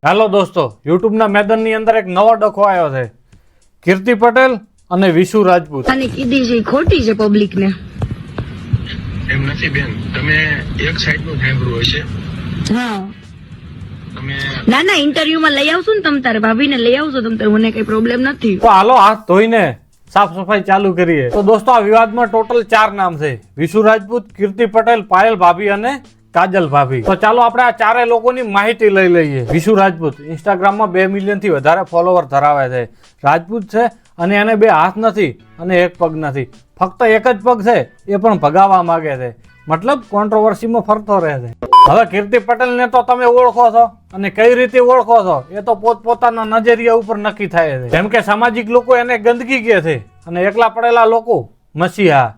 Hello दोस्तों, YouTube ના મેદાનની અંદર એક નવો ડખો આવ્યો છે. કીર્તિ પટેલ અને વિશુ રાજપૂત. અને કીધી છે ખોટી છે પબ્લિક ને. એમ નથી બેન, તમે એક સાઈડ નું સાંભળ્યું હશે. હા, તમે ના ના ઇન્ટરવ્યુ માં લઈ આવશું ને તમ તારે ભાભીને લઈ આવશો તમ તારે, મને કઈ પ્રોબ્લેમ નથી. તો હાલો હાથ ધોઈને સાફ સફાઈ ચાલુ કરીએ. તો દોસ્તો, આ વિવાદમાં ટોટલ 4 નામ છે: વિશુ રાજપૂત, કીર્તિ પટેલ, પાયલ ભાભી અને કાજલ ભાભી. તો ચાલો આપણે આ 4 લોકોની માહિતી લઈ લઈએ. વિશુ રાજપૂત ઇન્સ્ટાગ્રામમાં 2 મિલિયન થી વધારે ફોલોવર ધરાવે છે. રાજપૂત છે અને એને 2 હાથ નથી અને 1 પગ નથી, ફક્ત 1 જ પગ છે, એ પણ ભગાવવા માંગે છે. મતલબ કોન્ટ્રોવર્સીમાં ફરતો રહે છે. હવે કીર્તિ પટેલને તો તમે ઓળખો છો, અને કઈ રીતે ઓળખો છો એ તો પોતપોતાના નજરિયા ઉપર નક્કી થાય છે. જેમ કે સામાજિક લોકો એને ગંદકી કહે છે અને એકલા પડેલા લોકો મસીહા.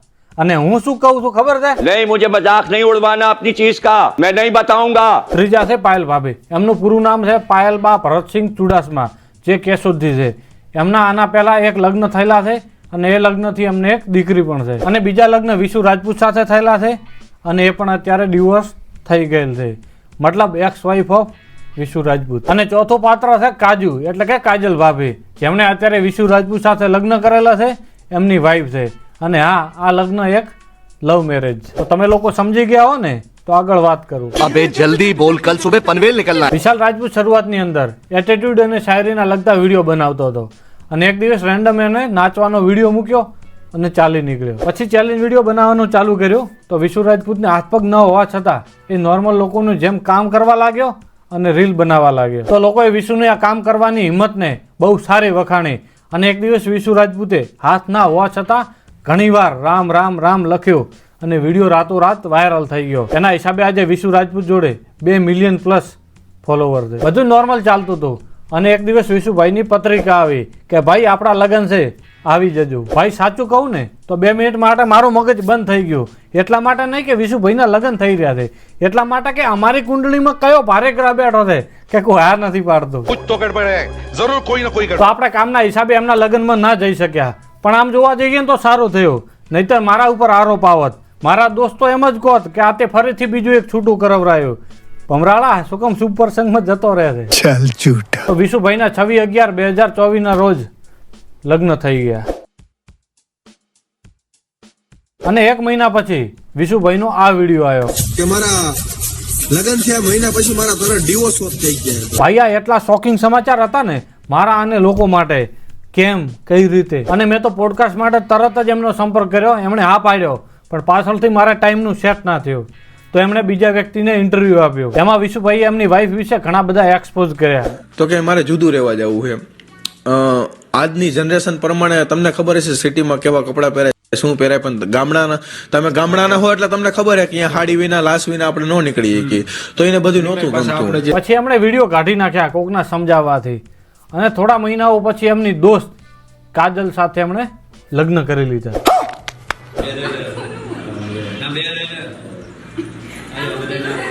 અને હું શું કહું છું ખબર છે? नहीं, मुझे मजाक नहीं उड़वाना अपनी चीज का, मैं नहीं बताऊंगा. ત્રીજા છે પાયલ ભાભી. એમનું પૂરું નામ છે પાયલબા ભરતસિંહ ચુડાસમા, જે કેશોદથી છે. એમના આના પહેલા 1 લગ્ન થયેલા છે અને એ લગ્નથી એમને 1 દીકરી પણ છે. અને બીજા લગ્ન વિશુ રાજપૂત સાથે થયેલા છે અને એ પણ અત્યારે ડિવોર્સ થઈ ગયેલ છે. મતલબ x wife of Vishu Rajput. અને ચોથું પાત્ર છે કાજુ, એટલે કે કાજલ ભાભી, જેમણે અત્યારે વિશુ રાજપૂત સાથે લગ્ન કરેલા છે, એમની વાઇફ છે. અને હા, આ લગ્ન એક લવ મેરેજ. તો તમે લોકો સમજી ગયા હો ને, તો આગળ વાત કરું. अबे जल्दी बोल, कल सुबह पनवेल निकलना है. વિશાલ રાજપૂત શરૂઆતની અંદર એટીટ્યુડ અને શાયરીના લગતા વિડીયો બનાવતો હતો અને એક દિવસ રેન્ડમ એને નાચવાનો વિડીયો મૂક્યો અને ચાલી નીકળ્યો. પછી ચેલેન્જ વિડીયો બનાવવાનું ચાલુ કર્યું. તો વિશુ રાજપૂતને હાથ પગ ન હોવા છતાં એ નોર્મલ લોકોનું જેમ કામ કરવા લાગ્યો અને રીલ બનાવવા લાગ્યો. તો લોકોએ વિશુને આ કામ કરવાની હિંમતને બહુ સારી વખાણી. અને એક દિવસ વિશુ રાજપૂતે હાથ ના હોવા છતાં ઘણીવાર રામ રામ રામ લખ્યું અને વિડીયો રાતોરાત વાયરલ થઈ ગયો. એના હિસાબે આજે વિશુ રાજપૂત જોડે 2 મિલિયન પ્લસ ફોલોવર છે. બધું નોર્મલ ચાલતું હતું અને એક દિવસ વિશુભાઈની પત્રિકા આવી કે ભાઈ આપણા લગ્ન છે, આવી જજો. ભાઈ સાચું કહું ને તો 2 મિનિટ માટે મારું મગજ બંધ થઈ ગયું. એટલા માટે નહીં કે વિશુભાઈના લગ્ન થઈ રહ્યા છે, એટલા માટે કે અમારી કુંડળીમાં કયો ભારે ગ્રહ બેઠો છે કે કોઈ હાર નથી પાડતો. कुछ तो गड़बड़ है, जरूर कोई ना कोई તો આપણે કામના હિસાબે એમના લગ્નમાં ના જઈ શક્યા. પણ આમ જોવા જઈએ ને તો સારું થયું, નહીતર મારા ઉપર આરોપ આવત. મારા દોસ્તો એમ જ કહત કે આ તે ફરીથી બીજું એક છૂટું કરાવરાયું. ભમરાળા શું કામ શુભ પ્રસંગમાં જતો રહે છે? चल झूठा. તો વિશુભાઈના 26/11/2024 ના રોજ લગ્ન થઈ ગયા. અને 1 મહિના પછી વિશુભાઈનો આ વિડીયો આવ્યો કે મારા લગન થયા મહિના પછી મારા તરત ડિવોર્સ થઈ ગયા. ભાઈ, આ એટલા શોકિંગ સમાચાર હતા ને મારા અને લોકો માટે. કેમ, કઈ રીતે? અને મેં તો પોડકાસ્ટ માટે તરત જ એમનો સંપર્ક કર્યો. એમણે હા પાડ્યો, પણ પાછળથી મારા ટાઈમનું સેટ ના થયું. તો એમણે બીજા વ્યક્તિને ઇન્ટરવ્યુ આપ્યો. એમાં વિશુભાઈએ એમની વાઇફ વિશે ઘણા બધા એક્સપોઝ કર્યા. તો કે મારે જુદું રહેવા જવું છે. આજની જનરેશન પ્રમાણે તમને ખબર હશે સિટીમાં કેવા કપડાં પહેરાય, શું પહેરાય, પણ ગામડાના હો એટલે તમને ખબર છે કે અહીંયા હાડી વિના લાશ વિના આપણે ન નીકળી શકીએ. તો એને બધું નહોતું ગમતું. પછી એમણે વિડીયો કાઢી નાખ્યા કોકના સમજાવવાથી. અને થોડા મહિનાઓ પછી એમની દોસ્ત કાજલ સાથે એમણે લગ્ન કરી લીધા.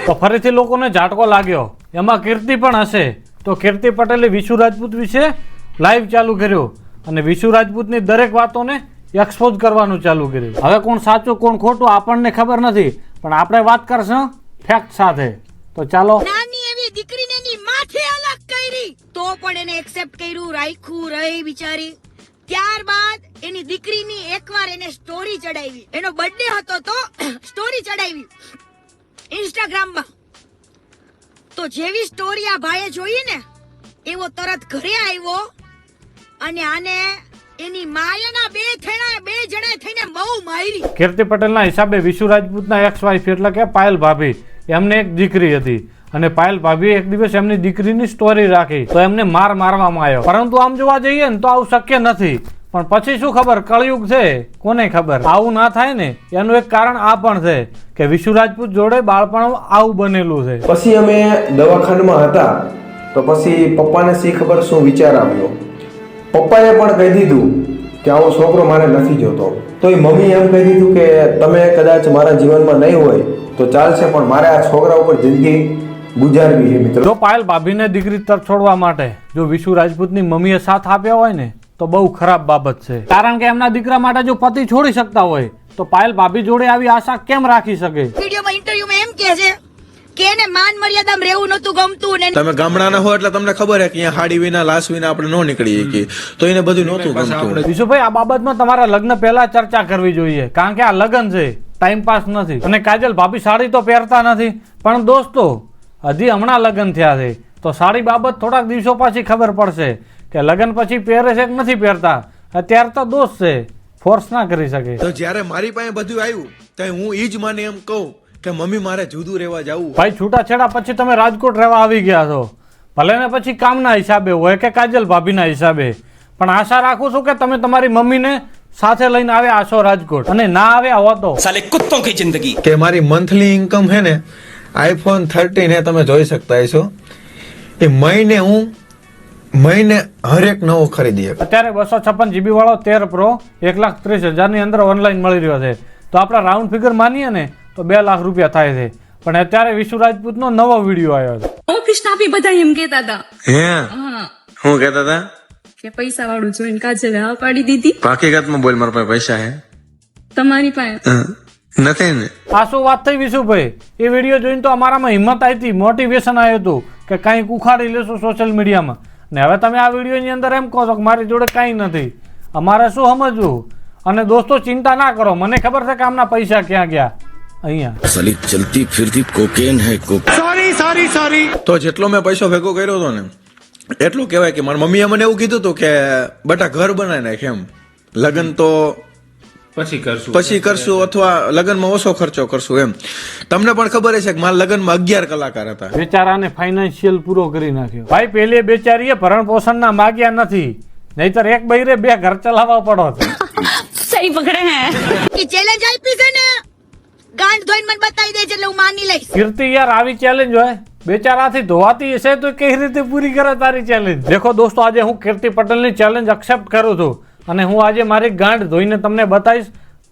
તો ફરીથી લોકોને ઝાટકો લાગ્યો. એમાં કીર્તિ પણ હશે. તો કીર્તિ પટેલે વિશુ રાજપૂત વિશે લાઈવ ચાલુ કર્યું અને વિશુ રાજપૂતની દરેક વાતોને એક્સપોઝ કરવાનું ચાલુ કર્યું. હવે કોણ સાચું કોણ ખોટું આપણને ખબર નથી, પણ આપણે વાત કરશું ફેક્ટ સાથે. તો ચાલો. નાની એવી દીકરીને એની માથે અલગ કરી તો પણ એને એક્સેપ્ટ કર્યું, રાખ્યું, રહી બિચારી. ત્યારબાદ એની દીકરીની એકવાર એને સ્ટોરી ચડાવી. એનો બર્થડે હતો તો સ્ટોરી ચડાવી ઇન્સ્ટાગ્રામમાં. તો જેવી સ્ટોરી આ ભાઈએ જોઈ ને એવો તરત ઘરે આવ્યો અને આને એની માયાના 2 જણા થઈને બહુ મારી. કીર્તિ પટેલના હિસાબે વિશુ રાજપૂતના એક્સ વાઇફ એટલે કે પાયલ ભાભી, એમને એક દીકરી હતી અને પાયલ ભાભીએ એક દિવસ એમની દીકરીની સ્ટોરી રાખી તો એમને મારવામાં આવ્યો. પરંતુ આમ જોવા જઈએ ને તો આવું શક્ય નથી. પણ પછી શું ખબર, કળયુગ છે, કોને ખબર. આવું ના થાય ને એનું એક કારણ આ પણ છે કે વિશુ રાજપૂત જોડે બાળપણ આવું બનેલું છે. પછી અમે દવાખાનામાં હતા તો પછી પપ્પાને શી ખબર શું વિચાર આવ્યો. પપ્પાએ પણ કહી દીધું કે આવો છોકરો મારે નથી જોતો. તો એ મમ્મી એમ કહી દીધું કે તમે કદાચ મારા જીવનમાં નહીં હોય તો ચાલશે, પણ મારે આ છોકરા ઉપર જિંદગી ગુજારવી છે. મિત્રો, જો પાયલ ભાભીને દીકરી તરફ છોડવા માટે જો વિશુ રાજપૂતની મમ્મીએ સાથ આપ્યો હોય ને તો બહુ ખરાબ બાબત છે. કારણ કે એમના દીકરા માટે જો પતિ છોડી શકતા હોય તો પાયલ ભાભી જોડે આવી આશા કેમ રાખી શકે? વિડીયોમાં ઇન્ટરવ્યુમાં એમ કહે છે કે એને માન મર્યાદામાં રહેવું નતું ગમતું ને તમે ગામડાના હો એટલે તમને ખબર છે કે અહીંયા હાડી વિના લાશ વિના આપણે ન નીકળી શકીએ, તો એને બધું નહોતું ગમતું. વિશુભાઈ, આ બાબતમાં તમારા લગ્ન પહેલા ચર્ચા કરવી જોઈએ, કારણ કે આ લગ્ન છે, ટાઈમ પાસ નથી. અને કાજલ ભાભી સાડી તો પહેરતા નથી, પણ દોસ્તો હજી હમણાં લગ્ન થયા છે, તો સાડી બાબત થોડાક દિવસો પછી ખબર પડશે કે લગ્ન પછી પહેરે છે કે નથી પહેરતા. અત્યારે તો દોસ્ત છે, ફોર્સ ના કરી શકે. તો જ્યારે મારી પાસે બધું આવ્યું ત્યારે હું ઈ જ માને એમ કહું કે મમ્મી મારે જુદું રહેવા જવું. ભાઈ, છૂટાછેડા પછી તમે રાજકોટ રહેવા આવી ગયા છો, ભલે ને પછી કામના હિસાબે હોય કે કાજલ ભાભીના હિસાબે, પણ આશા રાખું છું કે તમે તમારી મમ્મીને સાથે લઈને આવ્યા હશો રાજકોટ, અને ના આવ્યા હો તો साले कुत्तों की जिंदगी. કે મારી મંથલી ઇન્કમ છે ને iPhone 13 ને તમે જોઈ શકતા હશો, એ મહિને હરેક નવો ખરીદી શકે. અત્યારે 256 GB વાળો 13 Pro 1,30,000 ની અંદર ઓનલાઈન મળી રહ્યો છે, તો આપણે રાઉન્ડ ફિગર માનીએ ને તો 2 લાખ રૂપિયા થાય છે. પણ અત્યારે વિશુ રાજપૂતનો નવો વિડીયો આવ્યો છે. કૃષ્ણા બી બધા એમ કેતા હતા હે હા હું કહેતા હતા કે પૈસા વાળું જોઈને કાજલે હા પાડી દીધી. હકીકતમાં બોલ, મારા પાસે પૈસા હે તમારી પાસે નથી ને. આ શું વાત થઈ વિશુભાઈ? એ વિડીયો જોઈને તો અમારામાં હિંમત આવી હતી, મોટિવેશન આવ્યું હતું કે કંઈક ઉખાડી લેશું સોશિયલ મીડિયામાં. ને હવે તમે આ વિડીયોની અંદર એમ કહો છો કે મારી જોડે કાંઈ નથી, અમારે શું સમજવું? અને દોસ્તો ચિંતા ના કરો, મને ખબર છે કે આમના પૈસા ક્યાં ગયા. અહીંયા साली चलती फिरती कोकेन है તો જેટલો મેં પૈસો ભેગો કર્યો હતો ને એટલું કહેવાય કે મારી મમ્મીએ મને એવું કીધું હતું કે બેટા ઘર બનાવી નાખ, એમ લગ્ન તો પછી કરશું અથવા લગ્નમાં ઓછો ખર્ચો કરશું એમ. તમને પણ ખબર છે કે મારા લગ્નમાં 11 કલાકાર હતા. બેચારાને ફાઇનાન્શિયલ પૂરો કરી નાખ્યો. ભાઈ, પેલી બેચારીએ ભરણ પોષણના માગ્યા નથી, નહીતર એક બૈરે 2 ઘર ચલાવવા પડો. સહી પકડે હે એ ચેલેન્જ આપી છે ને, ગાંઠ ધોઈને મને બતાવી દે એટલે હું માની લઈશ. કીર્તિ યાર, આવી ચેલેન્જ હોય? બેચારાથી ધોવાતી હશે તો કઈ રીતે પૂરી કરે તારી ચેલેન્જ? દેખો દોસ્તો, આજે હું કીર્તિ પટેલની ચેલેન્જ એક્સેપ્ટ કરું છું, અને હું આજે મારી ગાંઠ ધોઈને તમને બતાવીશ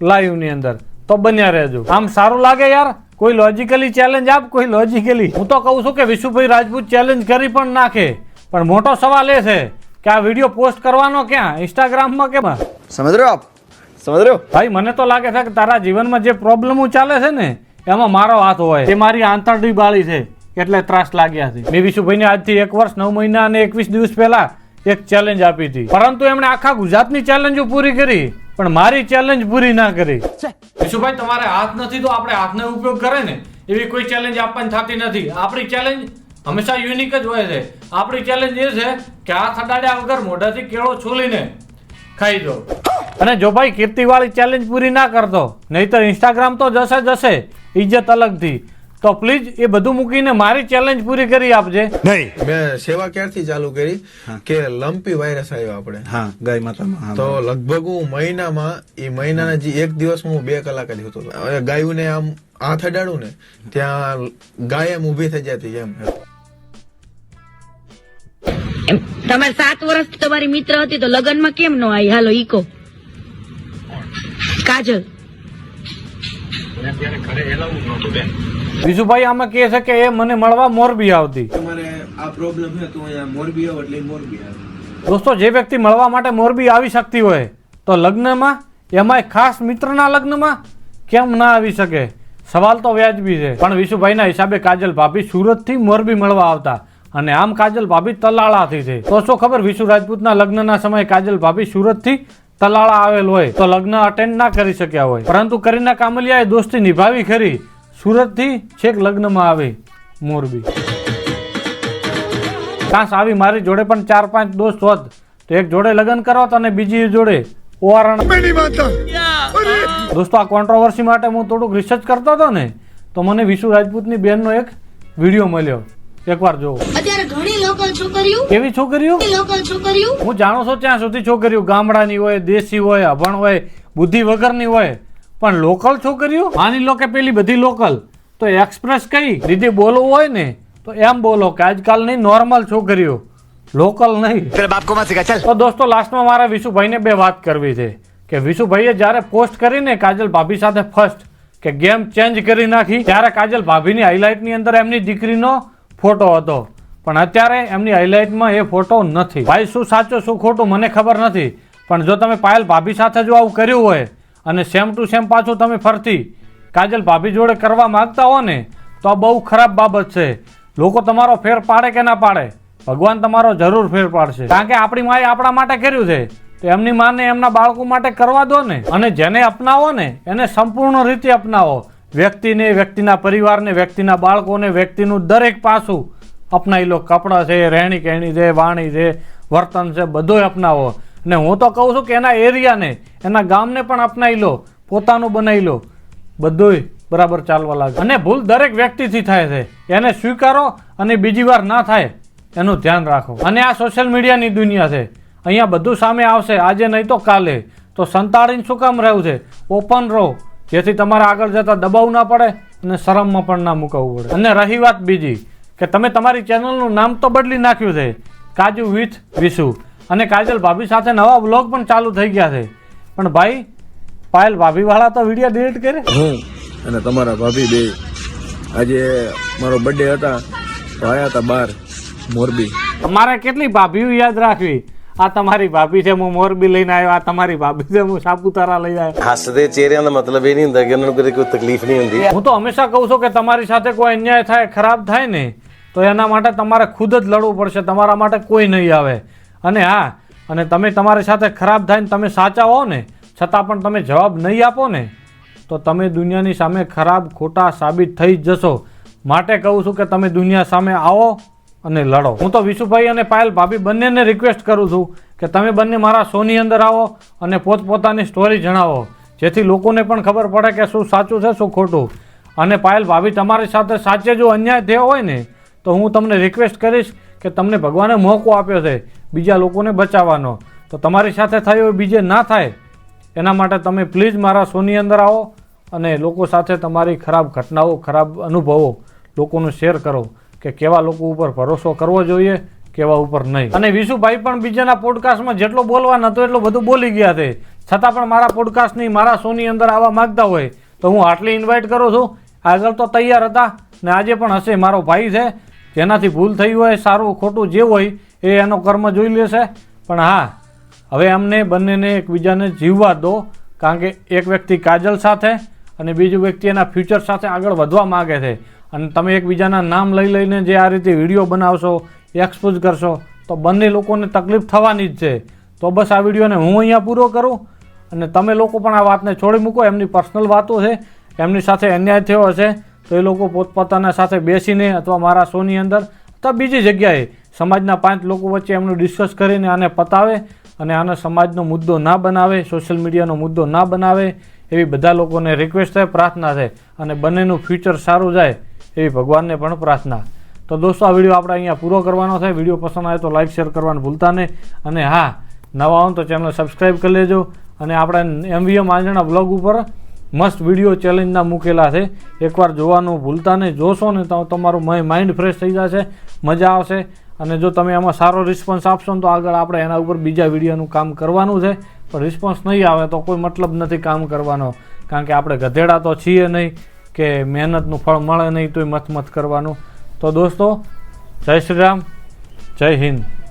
લાઈવ ની અંદર, તો બન્યા રહેજો. આમ સારું લાગે યાર? કોઈ લોજિકલી ચેલેન્જ આપ, કોઈ લોજિકલી. હું તો કહું છું કે વિશુભાઈ રાજપૂત ચેલેન્જ કરી પણ નાખે, પણ મોટો સવાલ એ છે કે આ વિડીયો પોસ્ટ કરવાનો ક્યાં? ઇન્સ્ટાગ્રામમાં કેમાં? समझ रहे हो आप? समझ रहे हो? ભાઈ, મને તો લાગે છે કે તારા જીવનમાં જે પ્રોબ્લેમો ચાલે છે ને એમાં મારો હાથ હોય. એ મારી આંતરડી બાળી છે એટલે ત્રાસ લાગ્યા છે. મેં વિશુભાઈને આજથી 1 વર્ષ 9 મહિના અને 21 દિવસ પહેલા એક ચેલેન્જ આપી હતી, પરંતુ એમણે આખા ગુજરાતની ચેલેન્જો પૂરી કરી, પણ મારી ચેલેન્જ પૂરી ના કરી. વિશુભાઈ, તમારે હાથ નથી તો આપણે હાથનો ઉપયોગ કરે ને, એવી કોઈ ચેલેન્જ આપવાની થતી નથી. આપણી ચેલેન્જ હંમેશા યુનિક જ હોય છે. આપણી ચેલેન્જ એ છે કે હાથ અડાડ્યા વગર મોઢાથી કેળો છોલીને ખાઈ દો. અને જો ભાઈ કીર્તિવાળી ચેલેન્જ પૂરી ના કરતો, નહીતર ઇન્સ્ટાગ્રામ તો જશે ઇજ્જત અલગથી, તો પ્લીઝ એ બધું મૂકીને મારી ચેલેન્જ પૂરી કરી આપજે. नहीं. મેં સેવા ક્યારથી ચાલુ કરી કે લંપી વાયરસ આવ્યો આપણે, हाँ गाय माता में. તો લગભગ હું મહિનાના જે 1 દિવસ હું 2 કલાક જ હતો. હવે ગાયુંને આમ હાથ અડાડું ને ત્યાં ગાય એમ ઊભી થઈ જતી એમ. તમારે 7 વર્ષ તમારી મિત્ર હતી તો લગ્નમાં કેમ નો આવી? હાલો ઈકો કાજલ ત્યારે ઘરે એલાવું નહોતું બેન. વિશુભાઈ આમાં કહે છે કે એ મને મળવા મોરબી આવતી. તમારે આ પ્રોબ્લેમ છે તો અહીંયા મોરબી આવો એટલે મોરબી આવે. દોસ્તો, જે વ્યક્તિ મળવા માટે મોરબી આવી શકતી હોય તો લગ્નમાં, એમાંય ખાસ મિત્રના લગ્નમાં કેમ ના આવી શકે? સવાલ તો વ્યાજબી છે. પણ વિશુભાઈના હિસાબે કાજલ ભાભી સુરતથી મોરબી મળવા આવતા, અને આમ કાજલ ભાભી તલાળાથી છે. તો શું ખબર વિશુ રાજપૂતના લગ્નના સમયે કાજલ ભાભી સુરતથી તલાળા આવેલ હોય તો લગ્ન અટેન્ડ ના કરી શક્યા હોય, પરંતુ કરીના કામલિયાએ દોસ્તી નિભાવી ખરી, સુરતથી છેક લગ્નમાં આવી મોરબી. કાશ આવી મારી જોડે પણ 4-5 દોસ્ત હોત તો એક જોડે લગ્ન કરત અને બીજી જોડે ઓવારણ. દોસ્તો, આ કોન્ટ્રોવર્સી માટે હું થોડુંક રિસર્ચ કરતો હતો ને, તો મને વિશુ રાજપૂતની બેનનો એક વિડીયો મળ્યો, એકવાર જોવો. અત્યારે ઘણી લોકલ છોકરીઓ, કેવી છોકરીઓ? હું જાણું છું ત્યાં સુધી છોકરીઓ ગામડાની હોય, દેશી હોય, અભણ હોય, બુદ્ધિ વગરની હોય, પણ લોકલ છોકરીઓ? માની લો કે પેલી બધી લોકલ, તો એક્સપ્રેસ કઈ રીતે બોલવું હોય ને તો એમ બોલો કે આજકાલની નોર્મલ છોકરીઓ, લોકલ નહીં. તો દોસ્તો, લાસ્ટમાં મારા વિશુભાઈને 2 વાત કરવી છે કે વિશુભાઈએ જ્યારે પોસ્ટ કરીને કાજલ ભાભી સાથે ફર્સ્ટ કે ગેમ ચેન્જ કરી નાખી, ત્યારે કાજલ ભાભીની હાઇલાઇટની અંદર એમની દીકરીનો ફોટો હતો, પણ અત્યારે એમની હાઇલાઇટમાં એ ફોટો નથી. ભાઈ, શું સાચું શું ખોટું મને ખબર નથી, પણ જો તમે પાયલ ભાભી સાથે જો આવું કર્યું હોય અને સેમ ટુ સેમ પાછું તમે ફરતી કાજલ ભાભી જોડે કરવા માંગતા હો ને, તો આ બહુ ખરાબ બાબત છે. લોકો તમારો ફેર પાડે કે ના પાડે, ભગવાન તમારો જરૂર ફેર પાડશે. કારણ કે આપણી માએ આપણા માટે કર્યું છે તો એમની માને એમના બાળકો માટે કરવા દો ને. અને જેને અપનાવો ને એને સંપૂર્ણ રીતે અપનાવો. વ્યક્તિને, વ્યક્તિના પરિવારને, વ્યક્તિના બાળકોને, વ્યક્તિનું દરેક પાસું અપનાવી લો. કપડાં છે, રહેણી કહેણી છે, વાણી છે, વર્તન છે, બધુંય અપનાવો. અને હું તો કહું છું કે એના એરિયાને, એના ગામને પણ અપનાવી લો, પોતાનું બનાવી લો, બધુંય બરાબર ચાલવા લાગે. અને ભૂલ દરેક વ્યક્તિથી થાય છે, એને સ્વીકારો અને બીજી વાર ના થાય એનું ધ્યાન રાખો. અને આ સોશિયલ મીડિયાની દુનિયા છે, અહીંયા બધું સામે આવશે, આજે નહીં તો કાલે. તો સંતાડીને શું કામ રહેવું છે? ઓપન રહો, જેથી તમારે આગળ જતા દબાવ ના પડે અને શરમમાં પણ ના મૂકવું પડે. અને રહી વાત બીજી કે તમે તમારી ચેનલનું નામ તો બદલી નાખ્યું છે, કાજુ વિથ વિશુ, અને કાજલ ભાભી સાથે નવા વ્લોગ પણ ચાલુ થઈ ગયા છે. પણ ભાઈ, પાયલ ભાભી વાળા તો વિડીયો ડિલીટ કરે. હું અને તમારા ભાભી બે આજે મારો બર્થડે હતા તો આયા હતા બહાર મોરબી. તમારે કેટલી ભાભીઓ યાદ રાખવી? આ તમારી ભાભી છે, હું મોરબી લઈને આવ્યો. આ તમારી ભાભી છે, હું સાપુતારા લઈ આવ્યો. हसदे चेहरे का मतलब ये नहीं होता कि उन्होंने कोई तकलीफ नहीं होती. હું તો હંમેશા કહું છું કે તમારી સાથે કોઈ અન્યાય થાય, ખરાબ થાય ને, તો એના માટે તમારે ખુદ જ લડવું પડશે. તમારા માટે કોઈ નહીં આવે. અને હા, અને તમે તમારી સાથે ખરાબ થાય ને તમે સાચા હો ને, છતાં પણ તમે જવાબ નહીં આપો ને, તો તમે દુનિયાની સામે ખરાબ ખોટા સાબિત થઈ જ જશો. માટે કહું છું કે તમે દુનિયા સામે આવો અને લડો. હું તો વિશુભાઈ અને પાયલ ભાભી બંનેને રિક્વેસ્ટ કરું છું કે તમે બંને મારા શોની અંદર આવો અને પોતપોતાની સ્ટોરી જણાવો, જેથી લોકોને પણ ખબર પડે કે શું સાચું છે, શું ખોટું. અને પાયલ ભાભી, તમારી સાથે સાચે જો અન્યાય થયો હોય ને, તો હું તમને રિક્વેસ્ટ કરીશ કે તમને ભગવાને મોકો આપ્યો છે બીજા લોકોને બચાવવાનો, તો તમારી સાથે થયો બીજે ના થાય એના માટે તમે પ્લીઝ મારા શોની અંદર આવો અને લોકો સાથે તમારી ખરાબ ઘટનાઓ, ખરાબ અનુભવો લોકોને શેર કરો કે કેવા લોકો ઉપર ભરોસો કરવો જોઈએ, કેવા ઉપર નહીં. અને વિશુભાઈ પણ બીજાના પોડકાસ્ટમાં જેટલો બોલવાનો હતો એટલો બધું બોલી ગયા છે, છતાં પણ મારા પોડકાસ્ટની, મારા શોની અંદર આવવા માંગતા હોય તો હું હાર્ટલી ઇન્વાઇટ કરું છું. આગળ તો તૈયાર હતા ને આજે પણ હશે. મારો ભાઈ છે, જેનાથી ભૂલ થઈ હોય, સારું ખોટું જે હોય એ એનો કર્મ જોઈ લેશે. પણ હા, હવે અમને બંનેને એકબીજાને જીવવા દો. કારણ કે એક વ્યક્તિ કાજલ સાથે અને બીજું વ્યક્તિ એના ફ્યુચર સાથે આગળ વધવા માગે છે. અને તમે એકબીજાના નામ લઈ લઈને જે આ રીતે વિડીયો બનાવશો, એક્સપોઝ કરશો, તો બંને લોકોને તકલીફ થવાની જ છે. તો બસ આ વિડીયોને હું અહીંયા પૂરો કરું અને તમે લોકો પણ આ વાતને છોડી મૂકો. એમની પર્સનલ વાતો છે, એમની સાથે અન્યાય થયો હશે તો એ લોકો પોતપોતાના સાથે બેસીને અથવા મારા શોની અંદર અથવા બીજી જગ્યાએ સમાજના 5 લોકો વચ્ચે એમનું ડિસ્કસ કરીને આને પતાવે અને આને સમાજનો મુદ્દો ના બનાવે, સોશિયલ મીડિયાનો મુદ્દો ના બનાવે, એવી બધા લોકોને રિક્વેસ્ટ છે, પ્રાર્થના છે. અને બંનેનું ફ્યુચર સારું જાય એવી ભગવાનને પણ પ્રાર્થના. તો દોસ્તો, આ વિડીયો આપણે અહીંયા પૂરો કરવાનો છે. વિડીયો પસંદ આવે તો લાઇક, શેર કરવાનું ભૂલતા નહીં. અને હા, નવા હો તો ચેનલ સબસ્ક્રાઈબ કરી લેજો. અને આપણે MVM આંજણા બ્લોગ ઉપર મસ્ત વિડીયો ચેલેન્જના મૂકેલા છે, એકવાર જોવાનું ભૂલતા નહીં. જોશો ને તો તમારું માઇન્ડ ફ્રેશ થઈ જશે, મજા આવશે. અને જો તમે એમાં સારો રિસ્પોન્સ આપશો ને તો આગળ આપણે એના ઉપર બીજા વિડીયોનું કામ કરવાનું છે. પણ રિસ્પોન્સ નહીં આવે તો કોઈ મતલબ નથી કામ કરવાનો. કારણ કે આપણે ગધેડા તો છીએ નહીં કે મહેનતનું ફળ મળે નહીં તોય મત કરવાનું. તો દોસ્તો, જય શ્રી રામ, જય હિન્દ.